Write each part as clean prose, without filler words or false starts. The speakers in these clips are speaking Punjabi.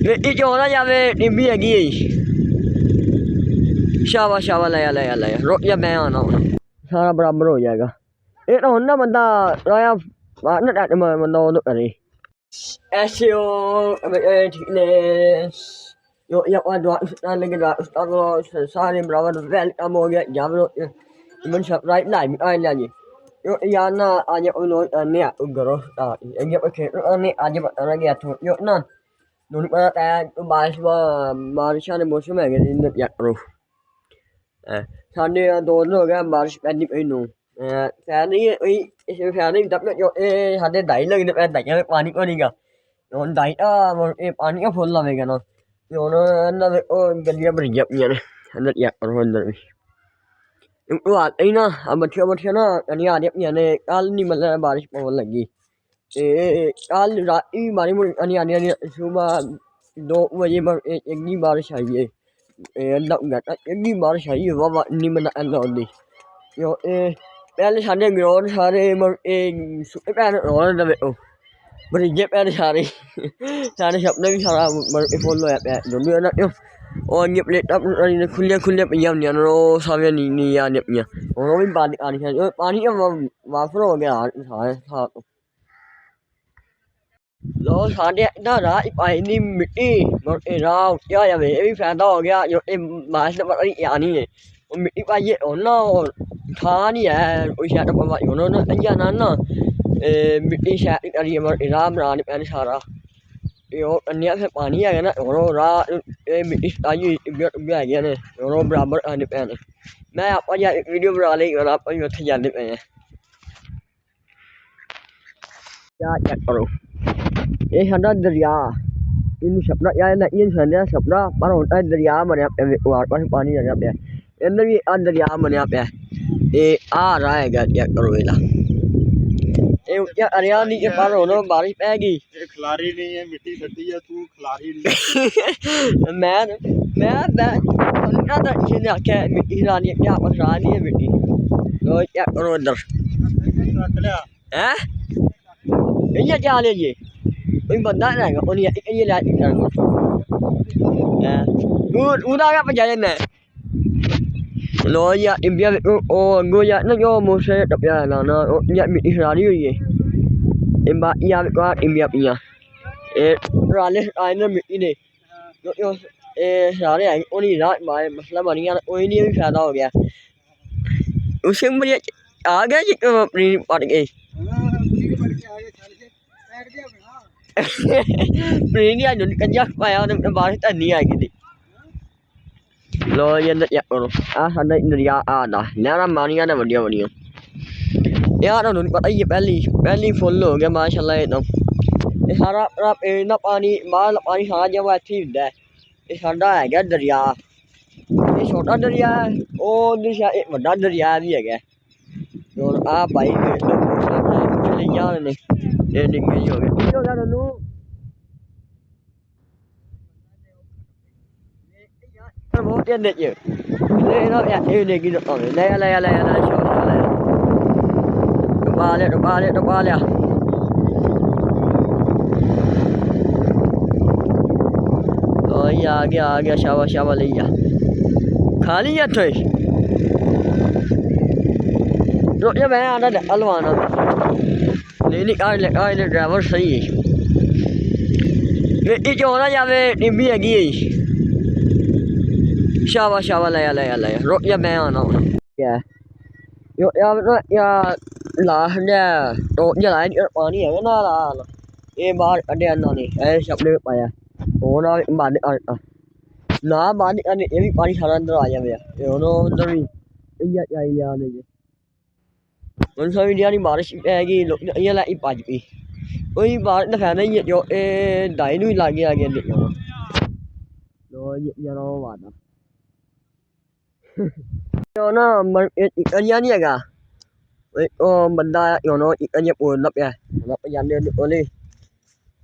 मिट्टी चो ना जावे टिब्बी हैगी शाबाश लाया रुक जा मैं आना हूँ सारा बराबर हो जाएगा ये तो ना बंदा लाया ना डट बंदा वो करे ऐसे हो ठीक ने यो या लगे सारे बराबर वेलकम हो गया जाबरो मन सब्सक्राइब लाइक आई ला जी yo yana aja ulo ne ugro ta ye pa ke ne aja pa ra ge thu yo na nun pa ta baris ba barishan ne mosum hai ge ne ya ro ਸਾਡੇ ਦੋ ਦਿਨ ਹੋ ਗਿਆ ਬਾਰਿਸ਼ ਪੈਂਦੀ ਪਈ ਨੂੰ ਫੈਨ ਨਹੀਂ ਇਹ ਫੈਨ ਨਹੀਂ ਦੱਬ ਜੋ ਇਹ ਸਾਡੇ ਦਾਈ ਲੱਗਦੇ ਪਏ ਦਾਈਆਂ ਵਿੱਚ ਪਾਣੀ ਕੋਣੀਗਾ ਹੁਣ ਦਾਈ ਇਹ ਪਾਣੀ ਫੁੱਲ ਲਾਵੇਗਾ ਨਾ ਤੇ ਹੁਣ ਇਹਨਾਂ ਦੇ ਉਹ ਗੱਡੀਆਂ ਭਰੀਆਂ ਪਈਆਂ ਨੇ ਅੰਦਰ ਯਾ ਕਰੋ ਅੰਦਰ ਵੀ ਉਹ ਆ ਹੀ ਨਾ ਬੱਠੀਆਂ ਨਾ ਕੰਨੀਆਂ ਆ ਰਹੀਆਂ ਨੇ ਕੱਲ ਨਹੀਂ ਮਤਲਬ ਬਾਰਿਸ਼ ਪਵਣ ਲੱਗੀ ਤੇ ਕੱਲ ਰਾਤੀ ਮਾੜੀ ਮੋਟੀ ਆਣੀ ਸੁਬਾਹ 2 ਵਜੇ ਇੰਨੀ ਬਾਰਿਸ਼ ਆਈ ਹੈ động gạch ਇੰਨੀ ਬਾਰਿਸ਼ ਆਈ ਵਾਵਾ ਨਹੀਂ ਮਨ ਆਉਂਦੀ ਜੋ ਇਹ ਪਹਿਲੇ ਸਾਡੇ ਗਰਾਊਂਡ ਸਾਰੇ ਇਹ ਸੁੱਕੇ ਪੈਣ ਰੋਣ ਲਵੇ ਉਹ ਬਰੀਜੇ ਪੈਣ ਸਾਰੇ ਸਾਡੇ ਸੁਪਨੇ ਵੀ ਸਾਰਾ ਫੁੱਲ ਹੋਇਆ ਪਿਆ ਦੋਨੋਂ ਨਾ ਉਹ ਇੰਨੀਆਂ ਪਲੇਟਾਂ ਖੁੱਲੀਆਂ ਪਈਆਂ ਹੁੰਦੀਆਂ ਨੇ ਉਹ ਸਾਰੀਆਂ ਨੀਆਂ ਨੇ ਪਈਆਂ ਹੁਣ ਉਹ ਵੀ ਪਾਣੀ ਵਾਫਰ ਹੋ ਗਿਆ ਸਾਰੇ ਲੋ ਸਾਡੇ ਇੱਦਾਂ ਰਾਹ ਪਾਈ ਦੀ ਮਿੱਟੀ ਰਾਹ ਉੱਚਾ ਜਾਵੇ ਇਹ ਵੀ ਫਾਇਦਾ ਹੋ ਗਿਆ ਜੋ ਇਹ ਬਾਰਿਸ਼ ਦਾ ਪਤਾ ਨਹੀਂ ਆਣੀ ਹੈ ਉਹ ਮਿੱਟੀ ਪਾਈਏ ਉਹਨਾਂ ਥਾਂ ਨਹੀਂ ਹੈ ਕੋਈ ਸ਼ਾਇਦ ਪਵਾਈ ਉਹਨਾਂ ਨੇ ਅੰਜਾ ਨਾ ਮਿੱਟੀ ਸ਼ਾਇਦ ਕਰੀਏ ਰਾਹ ਬਣਾਉਣ ਪੈਣ ਸਾਰਾ ਤੇ ਉਹ ਕੰਨਿਆ ਫਿਰ ਪਾਣੀ ਹੈਗਾ ਨਾ ਉਹ ਰਾਹ ਇਹ ਮਿੱਟੀ ਆਈ ਹੈਗੀਆਂ ਨੇ ਉਹ ਬਰਾਬਰ ਆਣੇ ਪੈਣ ਮੈਂ ਆਪਾਂ ਜਾ ਵੀਡੀਓ ਬਣਾ ਲਈ ਔਰ ਆਪਾਂ ਵੀ ਉੱਥੇ ਜਾਂਦੇ ਪਏ ਹਾਂ ਜਾ ਚੈੱਕ ਕਰੋ ਇਹ ਸਾਡਾ ਦਰਿਆ ਇਹਨੂੰ ਛਪੜਾ ਜਾਂਦਾ ਇਹ ਸਾਡਾ ਛਪੜਾ ਪਰ ਹੁਣ ਤਾਂ ਦਰਿਆ ਬਣਿਆ ਪਿਆ ਵਾਰ ਪਾਸੇ ਪਾਣੀ ਆ ਪਿਆ ਇੱਧਰ ਵੀ ਆ ਦਰਿਆ ਬਣਿਆ ਪਿਆ ਇਹ ਆ ਰਹਾ ਹੈਗਾ ਚੈੱਕ ਕਰੋ ਇਹਦਾ ਇਹ ਉੱਚਾ ਅਰਿਆ ਨਹੀਂ ਕਿ ਪਰ ਹੁਣ ਬਾਰਿਸ਼ ਪੈ ਗਈ ਇਹ ਖਿਲਾਰੀ ਨਹੀਂ ਹੈ ਮਿੱਟੀ ਸੱਟੀ ਆ ਤੂੰ ਖਿਲਾਰੀ ਨਹੀਂ ਮੈਂ ਉਹਨਾਂ ਦਾ ਜਿਹਨੇ ਆਖਿਆ ਮਿੱਟੀ ਖਿਲਾਰੀ ਕਿਆ ਪਸਰਾ ਨਹੀਂ ਹੈ ਮਿੱਟੀ ਲੋ ਚੈੱਕ ਕਰੋ ਇੱਧਰ ਰੱਖ ਲਿਆ ਹੈ ਇਹ ਜਾ ਲੈ ਜੀ ਕੋਈ ਬੰਦਾ ਨਾ ਹੈਗਾ ਉਹਨੇ ਇਹ ਲੈ ਕਰਨਾ ਉਹ ਦਾ ਪਜਾ ਜਾਂਦਾ ਲੋ ਯਾ ਇੰਡੀਆ ਉਹ ਗੋ ਯਾ ਨਾ ਜੋ ਮੋਸੇ ਟਪਿਆ ਨਾ ਉਹ ਯਾ ਮਿੱਟੀ ਖਿਲਾਰੀ ਹੋਈ ਹੈ ਇਹ ਬਾ ਯਾ ਇੰਡੀਆ ਪੀਆਂ ਇਹ ਰਾਲੇ ਆਏ ਨਾ ਮਿੱਟੀ ਨੇ ਇਹ ਸਾਰੇ ਹੈ ਉਹਨੀ ਰਾਤ ਮਾਰੇ ਮਸਲਾ ਬਣੀਆਂ ਉਹੀ ਨਹੀਂ ਵੀ ਫਾਇਦਾ ਹੋ ਗਿਆ ਉਸੇ ਮਰੀਆ ਆ ਗਿਆ ਜੀ ਆਪਣੀ ਪੜ ਗਏ ਪ੍ਰੀਨੀਆ ਨੂੰ ਕੰਜਾ ਪਾਇਆ ਉਹਨੇ ਬਾਰਿਸ਼ ਤਾਂ ਨਹੀਂ ਆਈ ਕਿਤੇ ਲੋ ਇਹ ਚੈੱਕ ਕਰੋ ਆ ਸਾਡਾ ਦਰਿਆ ਆ ਦਾ ਨਹਿਰਾਂ ਮਾਰੀਆਂ ਨੇ ਵੱਡੀਆਂ ਯਾਰ ਉਹਨੂੰ ਪਤਾ ਹੀ ਹੈ ਪਹਿਲੀ ਫੁੱਲ ਹੋ ਗਿਆ ਮਾਸ਼ਾਅੱਲਾ ਇਹ ਤਾਂ ਇਹ ਸਾਰਾ ਪੇੜ ਦਾ ਪਾਣੀ ਬਾਹਰ ਪਾਣੀ ਸਾਰਾ ਜਮਾ ਇੱਥੇ ਹੀ ਹੁੰਦਾ ਇਹ ਸਾਡਾ ਹੈਗਾ ਦਰਿਆ ਇਹ ਛੋਟਾ ਦਰਿਆ ਉਹ ਦਰਿਆ ਇਹ ਵੱਡਾ ਦਰਿਆ ਵੀ ਹੈਗਾ ਹੁਣ ਆ ਭਾਈ ਚਲੇ ਜਾ ਰਹੇ ਨੇ ਇਹ ਨਿਕਲ ਹੋ ਗਿਆ ਕੀ ਹੋ ਗਿਆ ਤੁਹਾਨੂੰ ਬਹੁਤ ਜਾਂਦੇ ਚ ਲੈ ਨਾ ਇਹ ਨੇ ਕੀ ਦੱਸਾਂ ਲੈ ਸ਼ਾਬਾਸ਼ ਡੁਬਾ ਲਿਆ ਓਏ ਆ ਗਿਆ ਸ਼ਾਬਾਸ਼ ਲਈ ਜਾ ਖਾ ਲਈ ਇੱਥੇ ਰੁਕ ਜਾ ਮੈਂ ਆਣਾ ਹਲਵਾਨਾ ਨਹੀਂ ਆ ਲੈ ਡਰਾਈਵਰ ਸਹੀ ਹੈ ਇਹ ਚੋ ਨਾ ਜਾਵੇ ਟਿੱਬੀ ਹੈਗੀ ਹੈ शाबाश लाया रुक जा मैं आना हूँ क्या यो यार लाश तो जलाया पानी है ना लाल ये बाहर कढ़िया इन्होंने छपड़े में पाया हूँ बंद ना बंद करने ये भी पानी सारा अंदर आ जाए उधर भी चाहिए आने हूँ समझ नहीं बारिश पैगी इं लाई भज पी कोई बारिश का फायदा ही है जो दाई भी लागे आ गया जरा वादा nó ikannya nih ya oh benda yang nó ikannya pun lap ya lap yang dia boleh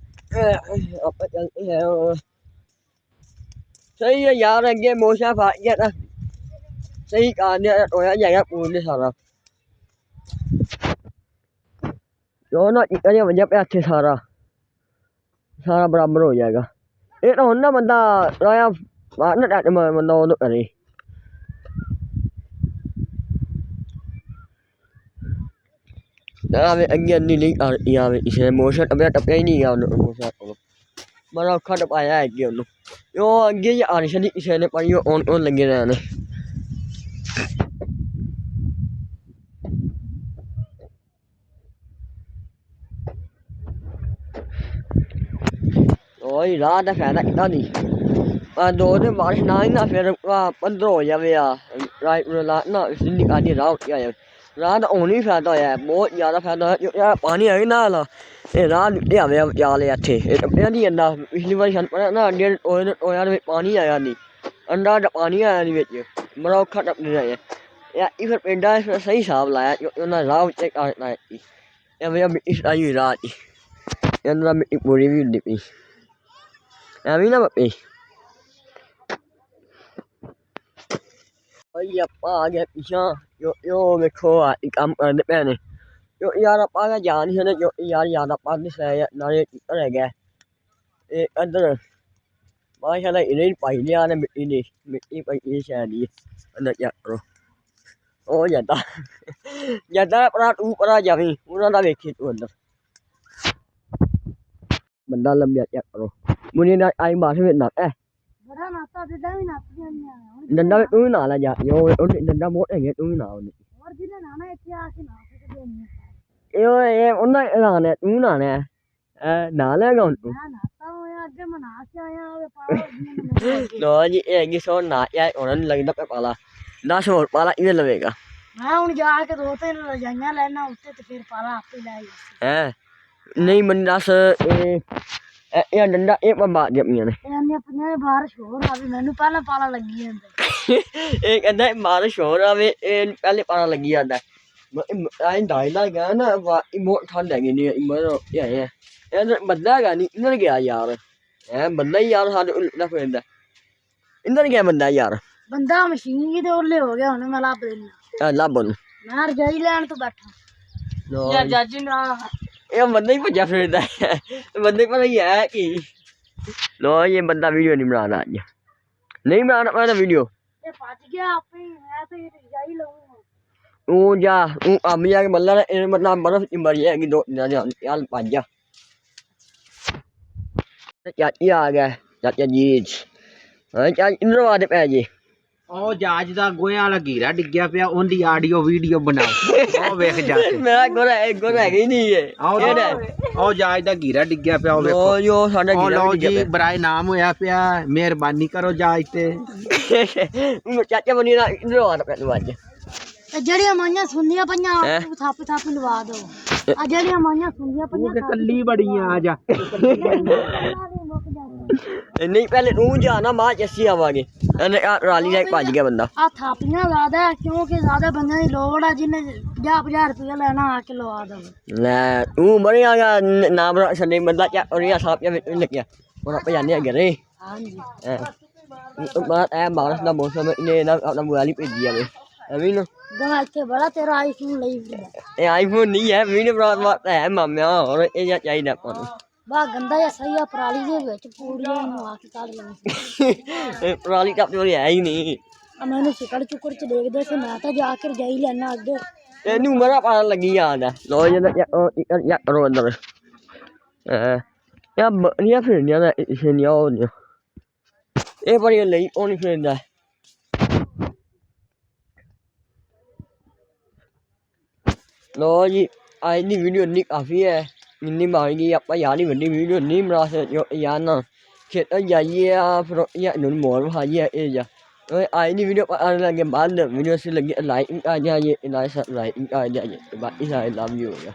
apa yang saya ya orang dia mau siapa ya dah saya kan dia orang yang pun dia salah जो ना ikannya banyak ya सारा बराबर हो जाएगा ਇਹ ਤਾਂ ਹੁਣ ਨਾ ਬੰਦਾ ਰਾਇਆ ਬਾਹਰ ਨਾ ਬੰਦਾ ਉਹਨੂੰ ਕਰੇ ਆਵੇ ਅੱਗੇ ਨਹੀਂ ਨਹੀਂ ਆਵੇ ਇਸੇ ਮੋਸ਼ਨ ਟੱਪਿਆ ਹੀ ਨਹੀਂ ਆ ਉਹਨੂੰ ਮੋਸ਼ਨ ਬੜਾ ਔਖਾ ਟਪਾਇਆ ਅੱਗੇ ਉਹਨੂੰ ਉਹ ਅੱਗੇ ਹੀ ਆਰਸ਼ ਦੀ ਕਿਸੇ ਨੇ ਪਾਈ ਉਹ ਲੱਗੇ ਰਹੇ ਨੇ ਓਏ ਰਾਤ ਦਾ ਫਾਇਦਾ ਕਿਦਾਂ ਨਹੀਂ ਆ ਦੋ ਦਿਨ ਬਾਰਿਸ਼ ਨਾ ਹੀ ਨਾ ਫਿਰ ਪੰਦਰ ਹੋ ਜਾਵੇ ਆ ਰਾਤ ਨਾ ਸਿੰਨੀ ਕਾਦੀ ਰਾਹ ਉੱਠ ਜਾਵੇ ਰਾਤ ਆਉਣੀ ਫਾਇਦਾ ਹੋਇਆ ਬਹੁਤ ਜ਼ਿਆਦਾ ਫਾਇਦਾ ਹੋਇਆ ਪਾਣੀ ਹੈ ਨਾਲ ਇਹ ਰਾਹ ਲੁੱਟਿਆ ਹੋਇਆ ਵਿਚਾਲੇ ਇੱਥੇ ਇਹ ਟੱਪਿਆ ਨਹੀਂ ਜਾਂਦਾ ਪਿਛਲੀ ਵਾਰੀ ਸਾਨੂੰ ਪਤਾ ਨਾ ਅੱਡੇ ਟੋਇਆਂ ਦੇ ਵਿੱਚ ਪਾਣੀ ਆਇਆ ਨਹੀਂ ਅੰਡਾ ਦਾ ਪਾਣੀ ਆਇਆ ਨਹੀਂ ਵਿੱਚ ਬੜਾ ਔਖਾ ਟੱਪਦੇ ਰਹੇ ਇਹ ਫਿਰ ਪਿੰਡਾਂ ਫਿਰ ਸਹੀ ਹਿਸਾਬ ਲਾਇਆ ਉਹਨਾਂ ਰਾਹ ਉੱਤੇ ਕਰ ਲਾਇਆ ਐਵੇਂ ਮਿੱਟੀ ਆਈ ਹੋਈ ਰਾਹ 'ਚ ਇਹਨਾਂ ਮਿੱਟੀ ਪੂਰੀ ਵੀ ਹੁੰਦੀ ਪਈ ਐਵੇਂ ਨਾ ਬੱਪੇ ਓਏ ਆਪਾਂ ਆ ਗਏ ਪਿਛਾਂ ਜੋ ਵੇਖੋ ਆ ਕੰਮ ਕਰਦੇ ਪਏ ਨੇ ਯਾਰ ਆਪਾਂ ਤਾਂ ਜਾ ਨਹੀਂ ਸਕਦੇ ਯਾਰ ਆਪਾਂ ਨਹੀਂ ਸਹਿ ਨਾਲੇ ਰਹਿ ਗਿਆ ਇਹ ਇੱਧਰ ਮਾਸ਼ਾਅੱਲਾ ਇਹਨੇ ਪਾਈ ਲਿਆ ਨੇ ਮਿੱਟੀ ਪਈ ਸ਼ਾਇਦ ਹੀ ਅੰਦਰ ਜਾ ਕਰੋ ਉਹ ਜਾਂਦਾ ਪਰਾ ਜਾਵੀਂ ਉਹਨਾਂ ਦਾ ਵੇਖੀ ਤੂੰ ਅੰਦਰ ਬੰਦਾ ਲੰਬਿਆ ਚੈੱਕ ਕਰੋ ਮੁੰਡੇ ਨਾਲ ਆਈ ਮਾਰ ਵਿੱਚ ਨਾ ਬੜਾ ਨਾਤਾ ਡੰਡਾ ਵੀ ਨੱਪ ਜਾਂਦੀਆਂ ਡੰਡਾ ਵੀ ਤੂੰ ਵੀ ਨਾਲ ਜਾ ਉਹ ਡੰਡਾ ਮੋਟ ਹੈਗੇ ਤੂੰ ਵੀ ਨਾਲ ਉਹਨੇ ਹੋਰ ਜਿਹਨੇ ਨਾਣਾ ਇੱਥੇ ਆ ਕੇ ਨਾ ਸਕਦੇ ਨਹੀਂ ਇਹ ਉਹਨਾਂ ਨਾਲ ਹੈ ਤੂੰ ਨਾਲ ਹੈ ਨਾਲ ਹੈਗਾ ਹੁਣ ਤੂੰ ਨਾ ਨਾਤਾ ਹੋਇਆ ਅੱਗੇ ਮਨਾ ਕੇ ਆਇਆ ਹੋਵੇ ਪਾਲਾ ਲੋ ਜੀ ਇਹ ਹੈਗੀ ਸੋ ਨਾ ਇਹ ਉਹਨਾਂ ਨੂੰ ਲੱਗਦਾ ਪਿਆ ਪਾਲਾ 10 ਹੋਰ ਪਾਲਾ ਇਹ ਲਵੇਗਾ ਮੈਂ ਹੁਣ ਜਾ ਕੇ ਦੋ ਤਿੰਨ ਰਜਾਈਆਂ ਲੈਣਾ ਉੱਤੇ ਤੇ ਫਿਰ ਪਾਲਾ ਆਪੇ ਲੈ ਹੈ ਨਹੀਂ ਮੈਨੂੰ ਦੱਸ ਇਹ ਡੰਡਾ ਇਹ ਪਾ ਜਮੀਆਂ ਨੇ ਇਹਨੇ ਆਪਣੇ ਬਾਰਿਸ਼ ਹੋਰ ਆਵੇ ਮੈਨੂੰ ਪਹਿਲਾਂ ਪਾਲਾ ਲੱਗੀ ਜਾਂਦਾ ਇਹ ਕਹਿੰਦਾ ਬਾਰਿਸ਼ ਹੋਰ ਆਵੇ ਇਹ ਪਹਿਲੇ ਪਾਲਾ ਲੱਗੀ ਜਾਂਦਾ ਐਂ ਦਾਇਲਾ ਗਿਆ ਨਾ ਮੋਟ ਠੰਡ ਹੈਗੀ ਨਹੀਂ ਇਹ ਬੰਦਾ ਹੈਗਾ ਨਹੀਂ ਇਹਨਾਂ ਗਿਆ ਯਾਰ ਬੰਦਾ ਹੀ ਯਾਰ ਸਾਡੇ ਉਲਟਾ ਫਿਰਦਾ ਇਹਨਾਂ ਗਿਆ ਬੰਦਾ ਯਾਰ ਬੰਦਾ ਮਸ਼ੀਨ ਕਿਤੇ ਉੱਲੇ ਹੋ ਗਿਆ ਹੁਣ ਮੈਂ ਲੱਭ ਦੇਣਾ ਲੱਭ ਉਹਨੂੰ ਮੈਂ ਰਜਾਈ ਲੈਣ ਤੋਂ ਬੈਠਾ ਯਾਰ ਜੱਜ ਨਾ ਇਹ ਬੰਦਾ ਹੀ ਭੱਜਿਆ ਫਿਰਦਾ ਬੰਦੇ ਪਰ ਹੀ ਹੈ ਕਿ ਲੋ ਇਹ ਬੰਦਾ ਵੀਡੀਓ ਨਹੀਂ ਬਣਾਉਣਾ ਅੱਜ ਨਹੀਂ ਬਣਾਉਣਾ ਮੈਂ ਤਾਂ ਵੀਡੀਓ ਇਹ ਭੱਜ ਗਿਆ ਆਪੇ ਮੈਂ ਤਾਂ ਰਜਾਈ ਲਊਂਗਾ ਉਹ ਜਾ ਉਹ ਅੰਬ ਜਾ ਕੇ ਮੱਲਾ ਇਹ ਮਤਲਬ ਬਰਫ ਚ ਮਰੀ ਹੈਗੀ ਦੋ ਯਾਰ ਭੱਜ ਜਾ ਚਾਚੀ ਆ ਗਿਆ ਚਾਚਾ ਜੀ ਚਾਚਾ ਇੰਦਰੋਂ ਆਦੇ ਪੈ ਜੀ ਉਹ ਜਹਾਜ਼ ਦਾ ਗੋਹਿਆਂ ਵਾਲਾ ਗੀਰਾ ਡਿੱਗਿਆ ਪਿਆ ਉਹਦੀ ਆਡੀਓ ਵੀਡੀਓ ਬਣਾਓ ਉਹ ਵੇਖ ਜਾ ਮੇਰਾ ਗੋਰਾ ਹੈਗੀ ਨਹੀਂ ਉਹ ਜਹਾਜ਼ ਦਾ ਗੀਰਾ ਡਿੱਗਿਆ ਪਿਆ ਉਹ ਵੇਖੋ ਉਹ ਸਾਡਾ ਉਹ ਲਓ ਜੀ ਬਰਾਏ ਨਾਮ ਹੋਇਆ ਪਿਆ ਮਿਹਰਬਾਨੀ ਕਰੋ ਜਹਾਜ਼ ਤੇ ਚਾਚਾ ਬਣੀ ਨਾ ਇੰਦਰੋਂ ਆਦੇ ਪੈ ਤੂੰ ਅੱਜ ਜਿਹੜੀਆਂ ਮਾਈਆਂ ਸੁਣਦੀਆਂ ਪਈਆਂ ਥਾਪੀ ਲਵਾ ਦੋ ਆ ਜਿਹੜੀਆਂ ਮਾਈਆਂ ਸੁਣਦੀਆਂ ਪਈਆਂ ਤੇ ਕੱਲੀ ਬੜੀਆਂ ਆ ਜਾ ਨਹੀਂ ਪਹਿਲੇ ਤੂੰ ਜਾ ਨਾ ਬਾਅਦ ਚ ਅਸੀਂ ਆਵਾਂਗੇ ਰਾਲੀ ਲੈ ਭੱਜ ਗਿਆ ਬੰਦਾ ਆ ਥਾਪੀਆਂ ਜ਼ਿਆਦਾ ਕਿਉਂਕਿ ਜ਼ਿਆਦਾ ਬੰਦਿਆਂ ਦੀ ਲੋੜ ਆ ਜਿਹਨੇ 50 ਰੁਪਇਆ ਲੈਣਾ ਆ ਕੇ ਲਵਾ ਦੋ ਲੈ ਤੂੰ ਮਰਿਆ ਗਾ ਨਾਮ ਸੰਡੇ ਬੰਦਾ ਚਾ ਉਹਨੀਆਂ ਸਾਪੀਆਂ ਵਿੱਚ ਲੱਗਿਆ ਹੁਣ ਆਪਾਂ ਜਾਂਦੇ ਆ ਘਰੇ ਹਾਂਜੀ ਬਾਅਦ ਇਹ ਬਾਰਿਸ਼ ਦਾ ਮੌਸਮ ਇਹਨੇ ਆਪਣਾ ਮੋਬਾਈਲ ਹੀ ਭੇਜੀ ਜਾਵੇ ਐਵੇਂ ਨਾ ਗਾ ਇੱਥੇ ਬੜਾ ਤੇਰਾ ਆਈਫੋਨ ਲਈ ਫਿਰਦਾ ਇਹ ਆਈਫੋਨ ਨਹੀਂ ਹੈ ਵੀਡੀਓ ਬਣਾ ਹੈ ਮਾਮਿਆ ਹੋਰ ਇਹ ਚਾਹੀਦਾ ਆਪਾਂ ਨੂੰ ਬਾ ਗੰਦਾ ਜਿਹਾ ਸਹੀ ਆ ਪਰਾਲੀ ਦੇ ਵਿੱਚ ਪੂੜੀਆਂ ਨੂੰ ਆ ਕੇ ਕੱਢ ਲੈਣੀ ਪਰਾਲੀ ਤਾਂ ਆਪਣੀ ਹੈ ਹੀ ਨਹੀਂ ਆ ਮੈਨੂੰ ਸਿਕੜ ਚੁੱਕੜ ਚ ਦੇਖਦੇ ਸੀ ਮੈਂ ਤਾਂ ਜਾ ਕੇ ਰਜਾਈ ਲੈਣਾ ਅੱਗੇ ਇਹਨੂੰ ਮਰਾ ਪਾ ਲੱਗੀ ਜਾਂਦਾ ਲੋ ਜਾਂ ਕਰੋ ਅੰਦਰ ਯਾ ਨਹੀਂ ਫਿਰਨੀਆਂ ਦਾ ਇਸੇ ਨਹੀਂ ਆਉ ਇਹ ਬੜੀ ਲਈ ਉਹ ਨਹੀਂ ਫਿਰਦਾ लो जी आज की वीडियो इन्नी काफ़ी है इन्नी मांगी आप यार नहीं बड़ी वीडियो नहीं बना सकते यार ना खेतर जाइए फिर मोर खाइए आज की वीडियो आने लगे बाद वीडियो से लगी लाइक आ जाइए लाइक आ जाइए बाकी सारे लव यू हो गया।